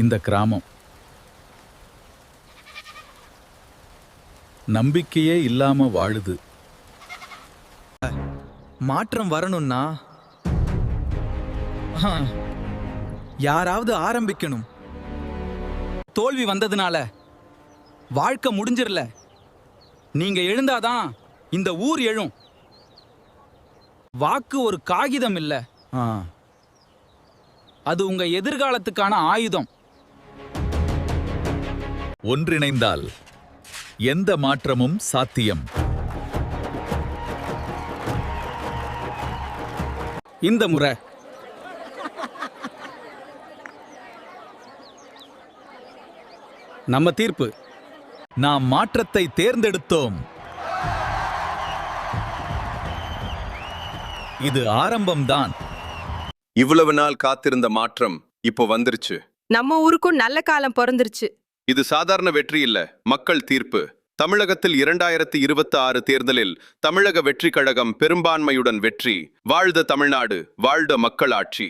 இந்த கிராமம் நம்பிக்கையே இல்லாம வாழுது. மாற்றம் வரணும்னா யாராவது ஆரம்பிக்கணும். தோல்வி வந்ததுனால வாழ்க்கை முடிஞ்சிரல. நீங்க எழுந்தாதான் இந்த ஊர் எழும். வாக்கு ஒரு காகிதம் இல்ல, அது உங்க எதிர்காலத்துக்கான ஆயுதம். ஒன்றிணைந்தால் எந்த மாற்றமும் சாத்தியம். இந்த முறை நம்ம தீர்ப்பு. நாம் மாற்றத்தை தேர்ந்தெடுத்தோம். இது ஆரம்பம்தான். இவ்வளவு நாள் காத்திருந்த மாற்றம் இப்போ வந்துருச்சு. நம்ம ஊருக்கும் நல்ல காலம் பிறந்துருச்சு. இது சாதாரண வெற்றி இல்ல, மக்கள் தீர்ப்பு. தமிழகத்தில் 2026 தேர்தலில் தமிழக வெற்றி கழகம் பெரும்பான்மையுடன் வெற்றி. வாழ்க தமிழ்நாடு, வாழ்க மக்களாட்சி.